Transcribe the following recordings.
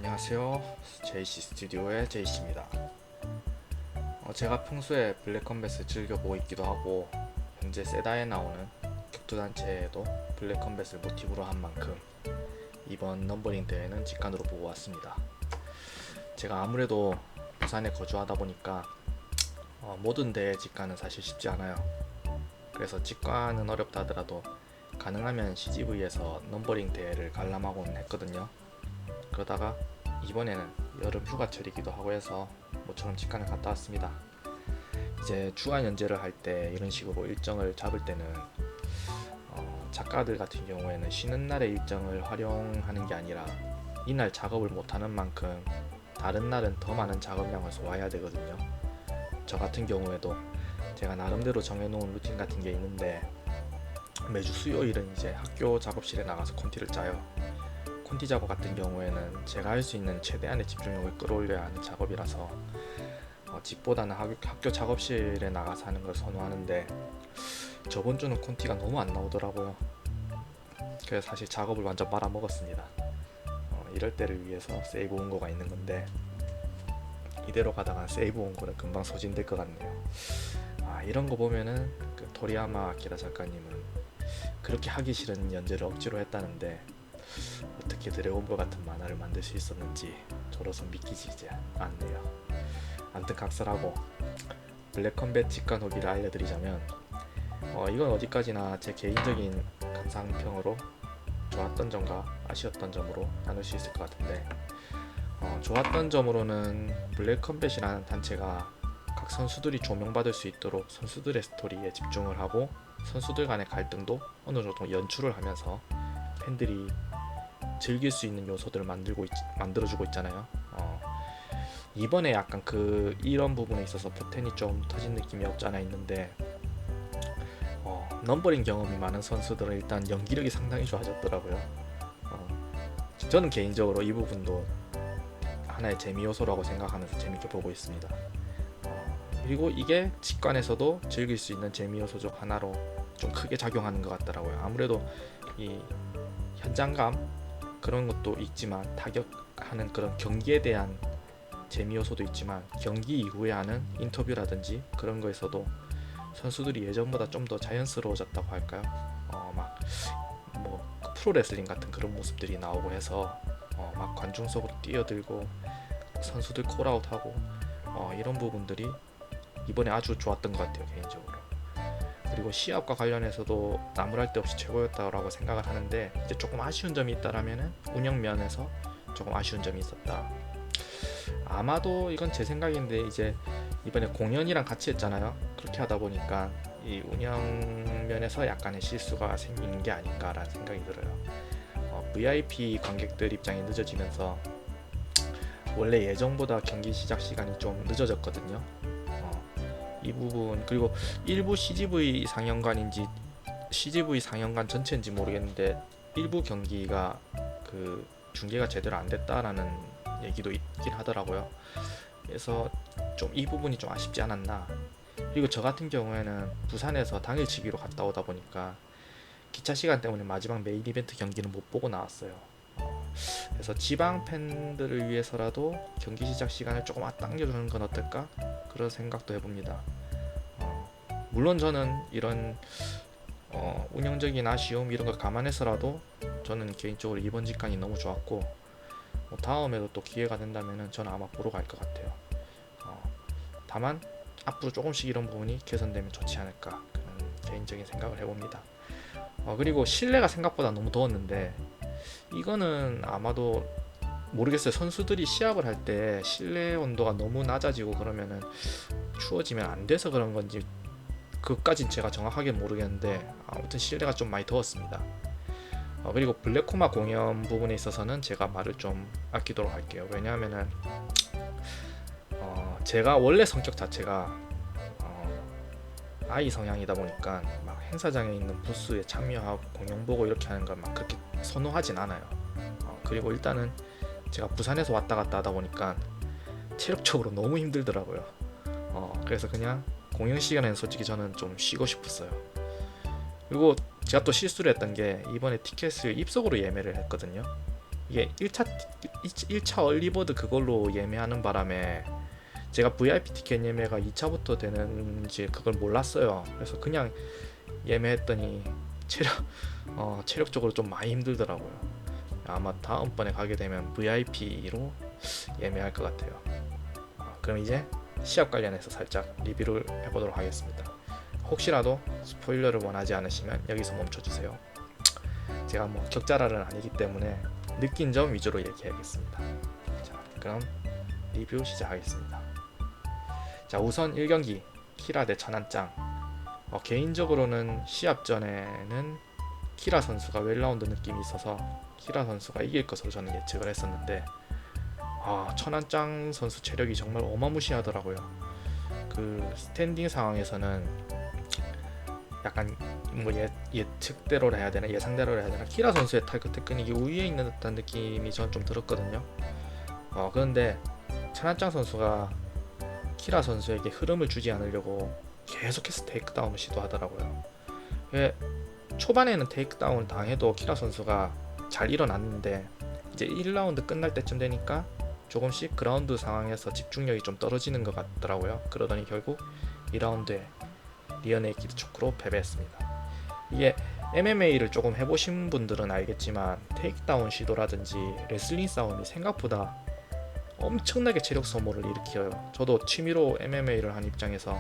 안녕하세요. JC 스튜디오의 JC입니다. 제가 평소에 블랙컴뱃을 즐겨보고 있기도 하고 현재 세다에 나오는 격투단체에도 블랙컴뱃을 모티브로 한 만큼 이번 넘버링 대회는 직관으로 보고 왔습니다. 제가 아무래도 부산에 거주하다 보니까 모든 대회 직관은 사실 쉽지 않아요. 그래서 직관은 어렵다 하더라도 가능하면 CGV에서 넘버링 대회를 관람하고는 했거든요. 그러다가 이번에는 여름 휴가철이기도 하고 해서 모처럼 직관을 갔다 왔습니다. 이제 주간 연재를 할 때 이런 식으로 일정을 잡을 때는 작가들 같은 경우에는 쉬는 날의 일정을 활용하는 게 아니라 이날 작업을 못하는 만큼 다른 날은 더 많은 작업량을 소화해야 되거든요. 저 같은 경우에도 제가 나름대로 정해놓은 루틴 같은 게 있는데 매주 수요일은 이제 학교 작업실에 나가서 콘티를 짜요. 콘티 작업 같은 경우에는 제가 할 수 있는 최대한의 집중력을 끌어올려야 하는 작업이라서 집보다는 학교 작업실에 나가서 하는 걸 선호하는데 저번 주는 콘티가 너무 안 나오더라고요. 그래서 사실 작업을 완전 말아먹었습니다. 이럴 때를 위해서 세이브 원고가 있는 건데 이대로 가다가 세이브 원고는 금방 소진될 것 같네요. 이런 거 보면은 그 토리야마 아키라 작가님은 그렇게 하기 싫은 연재를 억지로 했다는데 어떻게 드래곤볼 같은 만화를 만들 수 있었는지 저로서 믿기지 않네요. 아무튼 각설하고 블랙컴뱃 직관 후기를 알려드리자면 이건 어디까지나 제 개인적인 감상평으로 좋았던 점과 아쉬웠던 점으로 나눌 수 있을 것 같은데 좋았던 점으로는 블랙컴뱃이라는 단체가 각 선수들이 조명받을 수 있도록 선수들의 스토리에 집중을 하고 선수들 간의 갈등도 어느 정도 연출을 하면서 팬들이 즐길 수 있는 요소들을 만들어주고 있잖아요. 이번에 약간 이런 부분에 있어서 포텐이 좀 터진 느낌이 없지 않아 있는데 넘버링 경험이 많은 선수들은 일단 연기력이 상당히 좋아졌더라고요. 저는 개인적으로 이 부분도 하나의 재미 요소라고 생각하면서 재밌게 보고 있습니다. 그리고 이게 직관에서도 즐길 수 있는 재미 요소 중 하나로 좀 크게 작용하는 것 같더라고요. 아무래도 이 현장감 그런 것도 있지만 타격하는 그런 경기에 대한 재미 요소도 있지만 경기 이후에 하는 인터뷰라든지 그런 거에서도 선수들이 예전보다 좀 더 자연스러워졌다고 할까요? 막 프로레슬링 같은 그런 모습들이 나오고 해서 막 관중 속으로 뛰어들고 선수들 콜아웃하고 이런 부분들이 이번에 아주 좋았던 것 같아요, 개인적으로. 그리고 시합과 관련해서도 나무랄 데 없이 최고였다고 생각을 하는데 이제 조금 아쉬운 점이 있다라면은 운영 면에서 조금 아쉬운 점이 있었다. 아마도 이건 제 생각인데 이제 이번에 공연이랑 같이 했잖아요. 그렇게 하다 보니까 이 운영 면에서 약간의 실수가 생기는 게 아닌가라는 생각이 들어요. VIP 관객들 입장이 늦어지면서 원래 예정보다 경기 시작 시간이 좀 늦어졌거든요. 이 부분 그리고 일부 CGV 상영관인지 CGV 상영관 전체인지 모르겠는데 일부 경기가 중계가 제대로 안 됐다라는 얘기도 있긴 하더라고요. 그래서 좀 이 부분이 좀 아쉽지 않았나. 그리고 저 같은 경우에는 부산에서 당일치기로 갔다 오다 보니까 기차 시간 때문에 마지막 메인 이벤트 경기는 못 보고 나왔어요. 그래서 지방 팬들을 위해서라도 경기 시작 시간을 조금 앞당겨주는 건 어떨까? 그런 생각도 해봅니다. 물론 저는 이런 운영적인 아쉬움 이런 걸 감안해서라도 저는 개인적으로 이번 직관이 너무 좋았고 다음에도 또 기회가 된다면 저는 아마 보러 갈 것 같아요. 다만 앞으로 조금씩 이런 부분이 개선되면 좋지 않을까 그런 개인적인 생각을 해봅니다. 그리고 실내가 생각보다 너무 더웠는데 이거는 아마도 모르겠어요. 선수들이 시합을 할 때 실내 온도가 너무 낮아지고 그러면은 추워지면 안 돼서 그런 건지 그것까진 제가 정확하게 모르겠는데 아무튼 실내가 좀 많이 더웠습니다. 그리고 블랙코마 공연 부분에 있어서는 제가 말을 좀 아끼도록 할게요. 왜냐하면은 제가 원래 성격 자체가 아이 성향이다 보니까 막 행사장에 있는 부스에 참여하고 공연 보고 이렇게 하는 걸 막 그렇게 선호하진 않아요. 그리고 일단은 제가 부산에서 왔다 갔다 하다 보니까 체력적으로 너무 힘들더라고요. 그래서 그냥 공연 시간에는 솔직히 저는 좀 쉬고 싶었어요. 그리고 제가 또 실수를 했던 게 이번에 티켓을 입석으로 예매를 했거든요. 이게 1차 얼리버드 그걸로 예매하는 바람에 제가 VIP 티켓 예매가 2차부터 되는지 그걸 몰랐어요. 그래서 그냥 예매했더니 체력적으로 좀 많이 힘들더라고요. 아마 다음번에 가게 되면 VIP로 예매할 것 같아요. 그럼 이제 시합 관련해서 살짝 리뷰를 해보도록 하겠습니다. 혹시라도 스포일러를 원하지 않으시면 여기서 멈춰주세요. 제가 뭐 격자랄은 아니기 때문에 느낀 점 위주로 얘기하겠습니다. 자, 그럼 리뷰 시작하겠습니다. 자, 우선 1경기 키라 대 천안짱. 개인적으로는 시합 전에는 키라 선수가 웰라운드 느낌이 있어서 키라 선수가 이길 것으로 저는 예측을 했었는데 천안짱 선수 체력이 정말 어마무시하더라고요. 그 스탠딩 상황에서는 약간 뭐 예측대로 해야 되나 예상대로 해야 되나 키라 선수의 타이거 테크닉이 우위에 있는 듯한 느낌이 전 좀 들었거든요. 그런데 천안짱 선수가 키라 선수에게 흐름을 주지 않으려고 계속해서 테이크다운을 시도하더라고요. 초반에는 테이크다운을 당해도 키라 선수가 잘 일어났는데 이제 1라운드 끝날 때쯤 되니까 조금씩 그라운드 상황에서 집중력이 좀 떨어지는 것 같더라고요. 그러더니 결국 2라운드에 리어네이키드 초크로 패배했습니다. 이게 MMA를 조금 해보신 분들은 알겠지만 테이크다운 시도라든지 레슬링 싸움이 생각보다 엄청나게 체력 소모를 일으켜요. 저도 취미로 MMA를 한 입장에서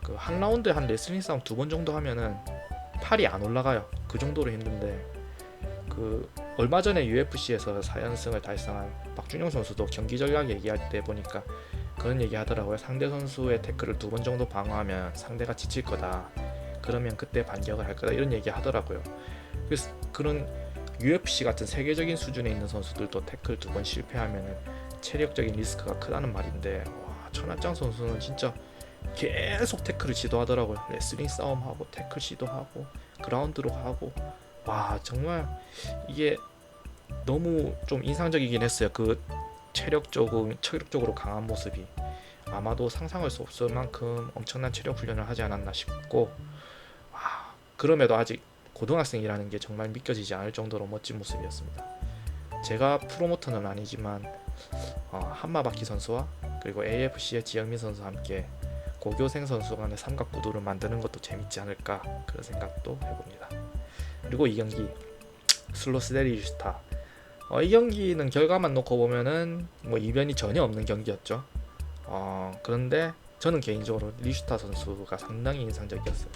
그 한 라운드에 한 레슬링 싸움 2번 정도 하면은 팔이 안 올라가요. 그 정도로 힘든데 그 얼마 전에 UFC에서 4연승을 달성한 박준영 선수도 경기 전략 얘기할 때 보니까 그런 얘기 하더라고요. 상대 선수의 태클을 2번 정도 방어하면 상대가 지칠 거다. 그러면 그때 반격을 할 거다. 이런 얘기 하더라고요. 그래서 그런 UFC 같은 세계적인 수준에 있는 선수들도 태클 2번 실패하면 체력적인 리스크가 크다는 말인데 천안짱 선수는 진짜 계속 태클을 시도하더라고요. 레슬링 싸움하고 태클 시도하고 그라운드로 하고 정말 이게 너무 좀 인상적이긴 했어요. 그 체력적으로 강한 모습이 아마도 상상할 수 없을 만큼 엄청난 체력 훈련을 하지 않았나 싶고 그럼에도 아직 고등학생이라는 게 정말 믿겨지지 않을 정도로 멋진 모습이었습니다. 제가 프로모터는 아니지만 한마바퀴 선수와 그리고 AFC의 지영민 선수와 함께 고교생 선수 간의 삼각구도를 만드는 것도 재밌지 않을까 그런 생각도 해봅니다. 그리고 이 경기 슬로스 대 리슈타 이 경기는 결과만 놓고 보면은 뭐 이변이 전혀 없는 경기였죠. 그런데 저는 개인적으로 리슈타 선수가 상당히 인상적이었어요.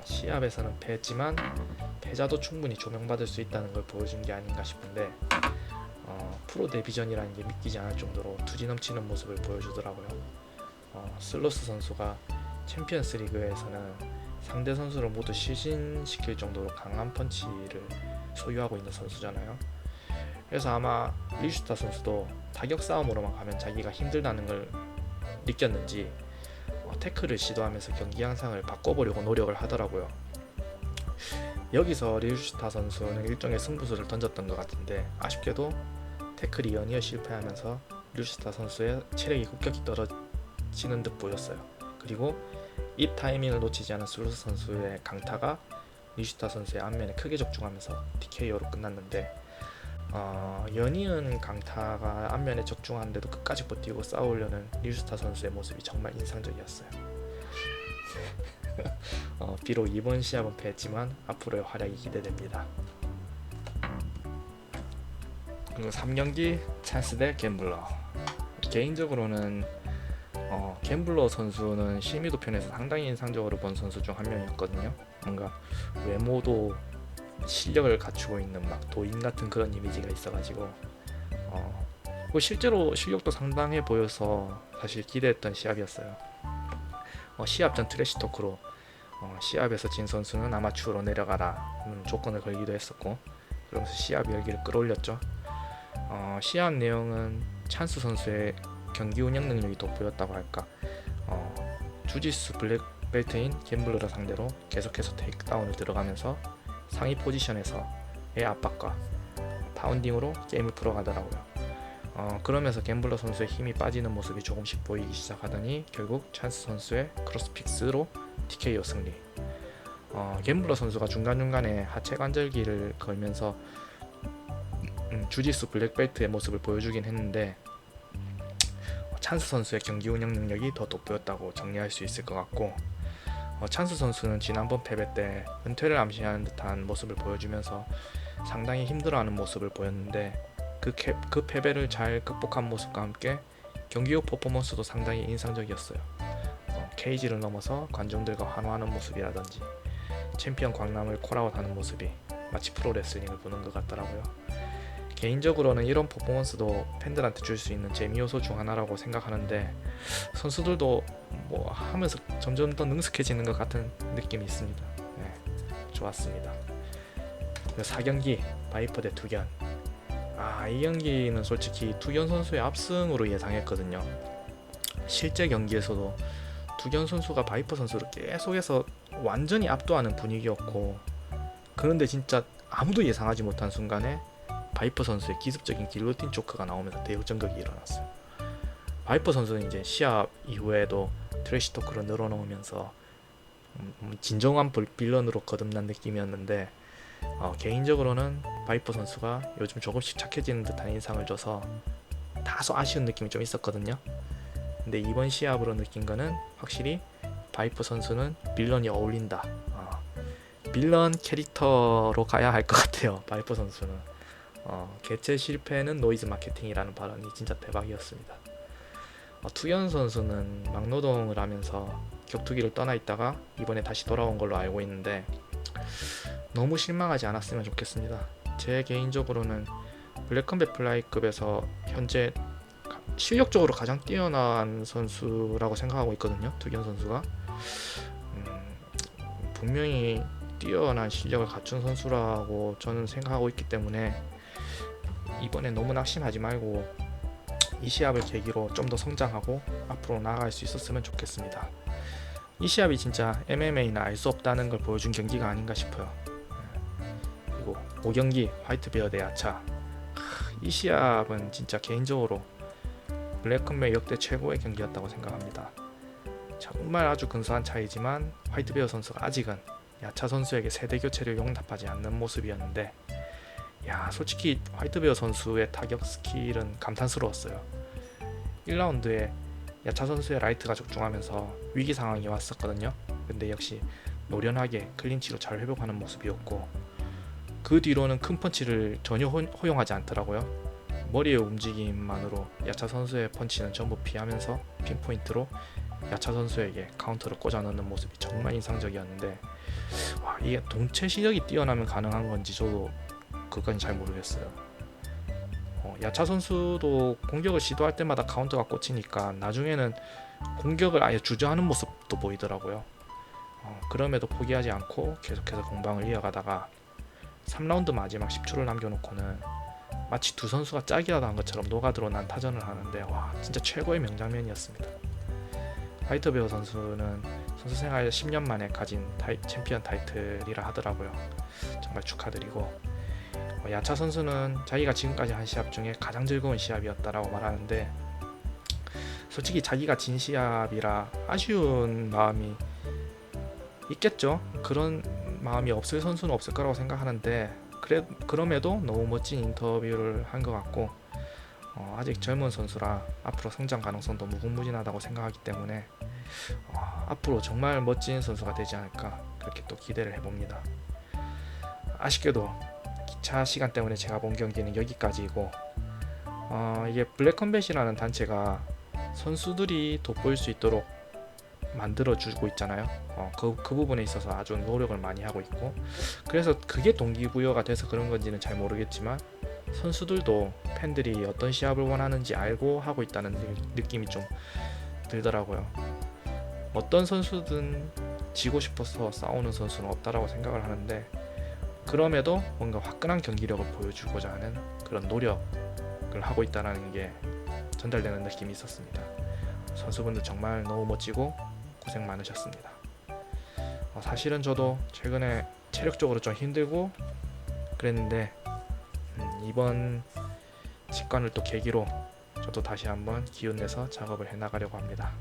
시합에서는 패했지만 패자도 충분히 조명받을 수 있다는 걸 보여준 게 아닌가 싶은데 프로 데뷔전이라는 게 믿기지 않을 정도로 투지 넘치는 모습을 보여주더라고요. 슬로스 선수가 챔피언스 리그에서는 상대 선수를 모두 실신시킬 정도로 강한 펀치를 소유하고 있는 선수잖아요. 그래서 아마 리슈타 선수도 타격 싸움으로만 가면 자기가 힘들다는 걸 느꼈는지 태클을 시도하면서 경기 양상을 바꿔보려고 노력을 하더라고요. 여기서 리슈타 선수는 일종의 승부수를 던졌던 것 같은데 아쉽게도 태클이 연이어 실패하면서 리슈타 선수의 체력이 급격히 떨어지는 듯 보였어요. 그리고 이 타이밍을 놓치지 않은 슬로스 선수의 강타가 리슈타 선수의 안면에 크게 적중하면서 TKO로 끝났는데 연이은 강타가 안면에 적중하는데도 끝까지 버티고 싸우려는 리슈타 선수의 모습이 정말 인상적이었어요. 비록 이번 시합은 패했지만 앞으로의 활약이 기대됩니다. 그리고 3경기 찬스 대 갬블러. 개인적으로는 갬블러 선수는 실미도 편에서 상당히 인상적으로 본 선수 중 한 명이었거든요. 뭔가 외모도 실력을 갖추고 있는 막 도인 같은 그런 이미지가 있어가지고 실제로 실력도 상당해 보여서 사실 기대했던 시합이었어요. 시합 전 트래시 토크로 시합에서 진 선수는 아마추어로 내려가라는 조건을 걸기도 했었고 그러면서 시합 열기를 끌어올렸죠. 시합 내용은 찬스 선수의 경기 운영 능력이 돋보였다고 할까. 주짓수 블랙벨트인 갬블러를 상대로 계속해서 테이크다운을 들어가면서 상위 포지션에서의 압박과 파운딩으로 게임을 풀어가더라고요. 그러면서 갬블러 선수의 힘이 빠지는 모습이 조금씩 보이기 시작하더니 결국 찬스 선수의 크로스픽스로 TKO 승리. 갬블러 선수가 중간중간에 하체 관절기를 걸면서 주짓수 블랙벨트의 모습을 보여주긴 했는데 찬스 선수의 경기 운영 능력이 더 돋보였다고 정리할 수 있을 것 같고, 찬스 선수는 지난번 패배 때 은퇴를 암시하는 듯한 모습을 보여주면서 상당히 힘들어하는 모습을 보였는데 그 패배를 잘 극복한 모습과 함께 경기 후 퍼포먼스도 상당히 인상적이었어요. 케이지를 넘어서 관중들과 환호하는 모습이라든지 챔피언 광남을 콜아웃하는 모습이 마치 프로레슬링을 보는 것 같더라고요. 개인적으로는 이런 퍼포먼스도 팬들한테 줄 수 있는 재미 요소 중 하나라고 생각하는데, 선수들도 뭐 하면서 점점 더 능숙해지는 것 같은 느낌이 있습니다. 네, 좋았습니다. 4경기 바이퍼 대 투견. 이 경기는 솔직히 투견 선수의 압승으로 예상했거든요. 실제 경기에서도 투견 선수가 바이퍼 선수를 계속해서 완전히 압도하는 분위기였고, 그런데 진짜 아무도 예상하지 못한 순간에 바이퍼 선수의 기습적인 길로틴 초크가 나오면서 대역전극이 일어났어요. 바이퍼 선수는 이제 시합 이후에도 트래시 토크를 늘어놓으면서 진정한 빌런으로 거듭난 느낌이었는데, 개인적으로는 바이퍼 선수가 요즘 조금씩 착해지는 듯한 인상을 줘서 다소 아쉬운 느낌이 좀 있었거든요. 근데 이번 시합으로 느낀 거는 확실히 바이퍼 선수는 빌런이 어울린다. 빌런 캐릭터로 가야 할 것 같아요. 바이퍼 선수는 개최 실패는 노이즈 마케팅이라는 발언이 진짜 대박이었습니다. 투견 선수는 막노동을 하면서 격투기를 떠나 있다가 이번에 다시 돌아온 걸로 알고 있는데 너무 실망하지 않았으면 좋겠습니다. 제 개인적으로는 블랙컴뱃 플라이급에서 현재 실력적으로 가장 뛰어난 선수라고 생각하고 있거든요. 투견 선수가 분명히 뛰어난 실력을 갖춘 선수라고 저는 생각하고 있기 때문에 이번에 너무 낙심하지 말고 이 시합을 계기로 좀 더 성장하고 앞으로 나아갈 수 있었으면 좋겠습니다. 이 시합이 진짜 MMA는 알 수 없다는 걸 보여준 경기가 아닌가 싶어요. 그리고 5경기 화이트베어 대 야차. 이 시합은 진짜 개인적으로 블랙컴뱃 역대 최고의 경기였다고 생각합니다. 정말 아주 근소한 차이지만 화이트베어 선수가 아직은 야차 선수에게 세대 교체를 용납하지 않는 모습이었는데, 솔직히 화이트베어 선수의 타격 스킬은 감탄스러웠어요. 1라운드에 야차 선수의 라이트가 적중하면서 위기 상황이 왔었거든요. 근데 역시 노련하게 클린치로 잘 회복하는 모습이었고, 그 뒤로는 큰 펀치를 전혀 허용하지 않더라고요. 머리의 움직임만으로 야차 선수의 펀치는 전부 피하면서 핀포인트로 야차 선수에게 카운터를 꽂아 넣는 모습이 정말 인상적이었는데, 이게 동체 시력이 뛰어나면 가능한 건지 저도 그건 잘 모르겠어요. 야차 선수도 공격을 시도할 때마다 카운터가 꽂히니까 나중에는 공격을 아예 주저하는 모습도 보이더라고요. 그럼에도 포기하지 않고 계속해서 공방을 이어가다가 3라운드 마지막 10초를 남겨놓고는 마치 두 선수가 짝이라도 한 것처럼 녹아들어 난타전을 하는데 진짜 최고의 명장면이었습니다. 화이트베어 선수는 선수 생활 10년 만에 가진 챔피언 타이틀이라 하더라고요. 정말 축하드리고, 야차 선수는 자기가 지금까지 한 시합 중에 가장 즐거운 시합이었다라고 말하는데, 솔직히 자기가 진 시합이라 아쉬운 마음이 있겠죠. 그런 마음이 없을 선수는 없을 거라고 생각하는데, 그럼에도 너무 멋진 인터뷰를 한 것 같고, 아직 젊은 선수라 앞으로 성장 가능성도 무궁무진하다고 생각하기 때문에 앞으로 정말 멋진 선수가 되지 않을까 그렇게 또 기대를 해봅니다. 아쉽게도 기차 시간 때문에 제가 본 경기는 여기까지이고, 이게 블랙컴뱃이라는 단체가 선수들이 돋보일 수 있도록 만들어주고 있잖아요. 그 부분에 있어서 아주 노력을 많이 하고 있고, 그래서 그게 동기부여가 돼서 그런 건지는 잘 모르겠지만 선수들도 팬들이 어떤 시합을 원하는지 알고 하고 있다는 느낌이 좀 들더라고요. 어떤 선수든 지고 싶어서 싸우는 선수는 없다라고 생각을 하는데, 그럼에도 뭔가 화끈한 경기력을 보여주고자 하는 그런 노력을 하고 있다는 게 전달되는 느낌이 있었습니다. 선수분들 정말 너무 멋지고 고생 많으셨습니다. 사실은 저도 최근에 체력적으로 좀 힘들고 그랬는데 이번 직관을 또 계기로 저도 다시 한번 기운내서 작업을 해나가려고 합니다.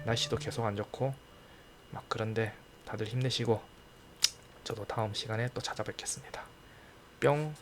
날씨도 계속 안 좋고 그런데 다들 힘내시고 저도 다음 시간에 또 찾아뵙겠습니다. 뿅.